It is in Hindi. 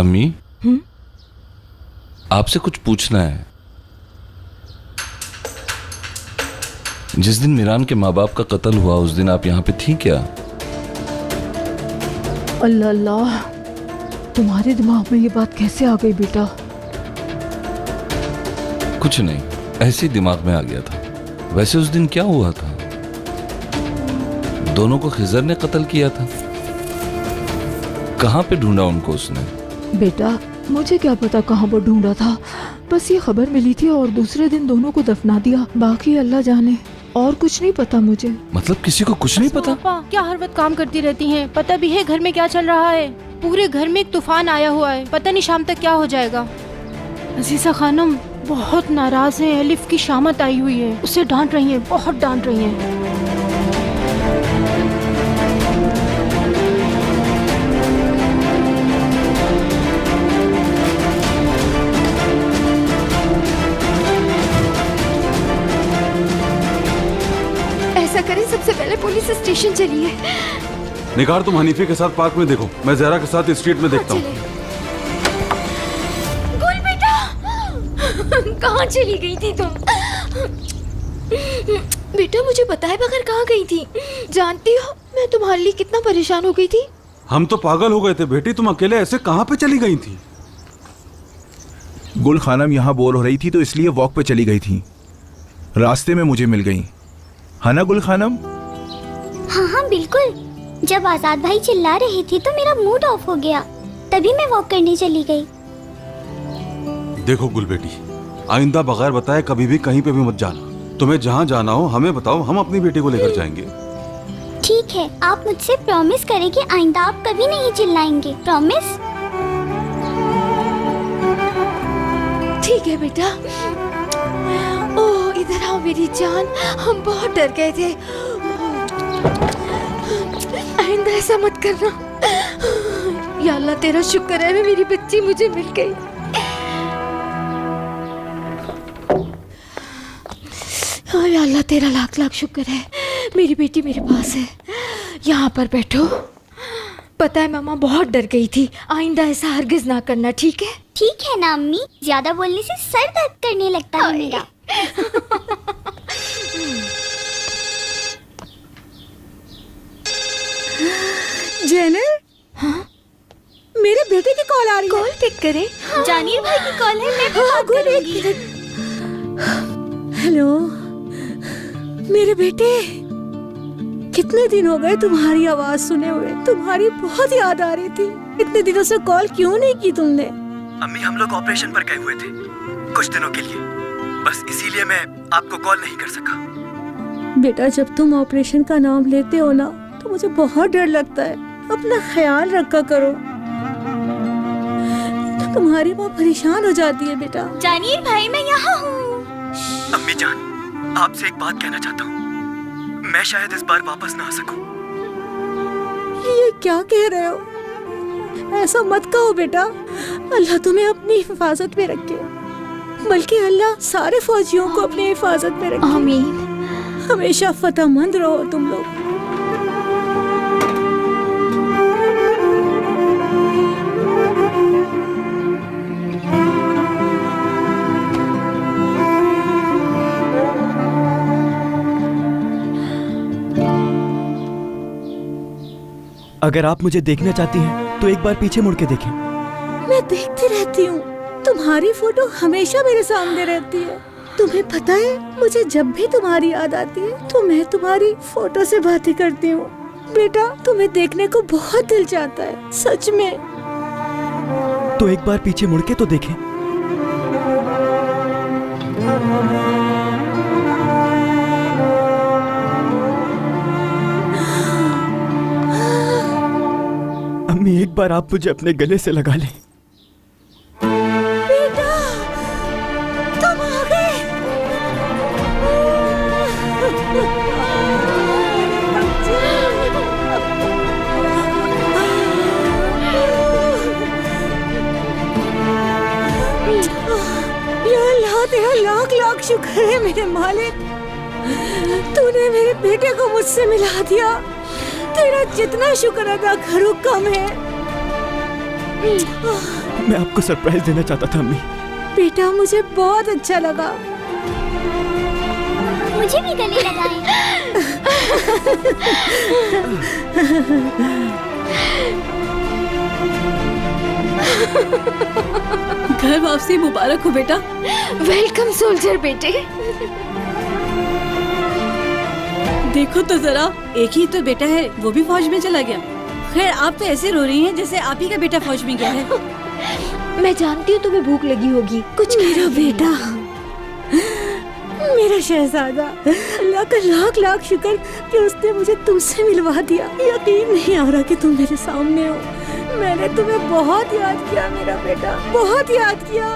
अम्मी, आपसे कुछ पूछना है। जिस दिन मीरान के माँ बाप का कत्ल हुआ उस दिन आप यहाँ पे थी क्या? अल्लाह अल्लाह, तुम्हारे दिमाग में ये बात कैसे आ गई बेटा? कुछ नहीं, ऐसे ही दिमाग में आ गया था। वैसे उस दिन क्या हुआ था? दोनों को खिजर ने कत्ल किया था। कहाँ पे ढूंढा उनको उसने? बेटा मुझे क्या पता कहाँ पर ढूंढा था, बस ये खबर मिली थी और दूसरे दिन दोनों को दफना दिया। बाकी अल्लाह जाने, और कुछ नहीं पता मुझे। मतलब किसी को कुछ नहीं पता? पापा क्या हर वक्त काम करती रहती हैं? पता भी है घर में क्या चल रहा है? पूरे घर में एक तूफान आया हुआ है, पता नहीं शाम तक क्या हो जाएगा। अजीजा खानम बहुत नाराज है। एलिफ की शामत आई हुई है, उसे डांट रही है, बहुत डांट रही है। ऐसा करें, सबसे पहले पुलिस स्टेशन चलिए। निगार, तुम हनीफे के साथ पार्क में देखो, मैं जहरा के साथ स्ट्रीट में देखता हूँ। गुल बेटा, कहाँ चली गई थी तुम? बेटा मुझे बताए बगैर कहाँ गई थी? जानती हो मैं तुम्हारे लिए कितना परेशान हो गई थी। हम तो पागल हो गए थे बेटी, तुम अकेले ऐसे कहाँ पे चली गई थी? गुल खानम यहाँ बोर हो रही थी तो इसलिए वॉक पे चली गई थी। रास्ते में मुझे मिल गई, है ना गुल खानम? हाँ हाँ बिल्कुल। जब आजाद भाई चिल्ला रहे थे तो मेरा मूड ऑफ हो गया, तभी मैं वॉक करने चली गई। देखो गुल बेटी, आइंदा बगैर बताए कभी भी कहीं पे भी मत जाना। तुम्हें जहाँ जाना हो हमें बताओ, हम अपनी बेटी को लेकर जाएंगे। ठीक है, आप मुझसे प्रॉमिस करें कि आइंदा आप कभी नहीं चिल्लाएंगे। प्रॉमिस? ठीक है बेटा। ओह इधर आओ मेरी जान, हम बहुत डर गए थे। आइंदा ऐसा मत करना। या अल्लाह तेरा शुक्र है मेरी बच्ची मुझे मिल गई। या अल्लाह तेरा लाख लाख शुक्र है, मेरी बेटी मेरे पास है। यहाँ पर बैठो। पता है मामा बहुत डर गई थी, आइंदा ऐसा हरगिज ना करना, ठीक है? ठीक है ना अम्मी, ज्यादा बोलने से सर दर्द करने लगता है मेरा। जेनर, हाँ? मेरे बेटे की कॉल आ रही है। कॉल पिक करें। जानिर भाई की कॉल है, मैं भी बात करूंगी। हेलो मेरे बेटे, कितने दिन हो गए तुम्हारी आवाज सुने हुए। तुम्हारी बहुत याद आ रही थी। इतने दिनों से कॉल क्यों नहीं की तुमने? अम्मी हम लोग ऑपरेशन पर गए हुए थे कुछ दिनों के लिए, बस इसीलिए मैं आपको कॉल नहीं कर सका। बेटा जब तुम ऑपरेशन का नाम लेते हो ना तो मुझे बहुत डर लगता है। अपना ख्याल रखा करो, तो तुम्हारी माँ परेशान हो जाती है बेटा। जानिर भाई मैं यहाँ हूँ। अम्मी जान, आपसे एक बात कहना चाहता हूँ। मैं शायद इस बार वापस ना आ सकूं। ये क्या कह रहे हो? ऐसा मत कहो बेटा। अल्लाह तुम्हें अपनी हिफाजत में रखे, बल्कि अल्लाह सारे फौजियों को अपनी हिफाजत में रखे। आमीन। हमेशा फतहमंद रहो तुम लोग। अगर आप मुझे देखना चाहती हैं तो एक बार पीछे मुड़ के देखें। मैं देखती रहती हूँ, तुम्हारी फोटो हमेशा मेरे सामने रहती है। तुम्हें पता है मुझे जब भी तुम्हारी याद आती है तो मैं तुम्हारी फोटो से बातें करती हूँ। बेटा तुम्हें देखने को बहुत दिल चाहता है, सच में। तो एक बार पीछे मुड़ के तो देखें। अम्मी एक बार आप मुझे अपने गले से लगा लें। बेटा तुम आ गए। या अल्लाह तेरा लाख लाख शुक्र है मेरे मालिक, तूने मेरे बेटे को मुझसे मिला दिया। तेरा जितना शुक्र अदा करूं कम है। मैं आपको सरप्राइज देना चाहता था अम्मी। बेटा मुझे बहुत अच्छा लगा। मुझे भी गले लगाएं। घर वापसी मुबारक हो बेटा। वेलकम सोल्जर बेटे। देखो तो जरा, एक ही तो बेटा है, वो भी फौज में चला गया। खैर आप तो ऐसे रो रही हैं जैसे आप ही का बेटा फौज में गया है। मैं जानती हूँ तुम्हें भूख लगी होगी, कुछ मेरा बेटा, मेरा शहजादा, अल्लाह का लाख लाख शुक्र कि उसने मुझे तुमसे मिलवा दिया। यकीन नहीं आ रहा कि तुम मेरे सामने हो। मैंने तुम्हें बहुत याद किया मेरा बेटा, बहुत याद किया।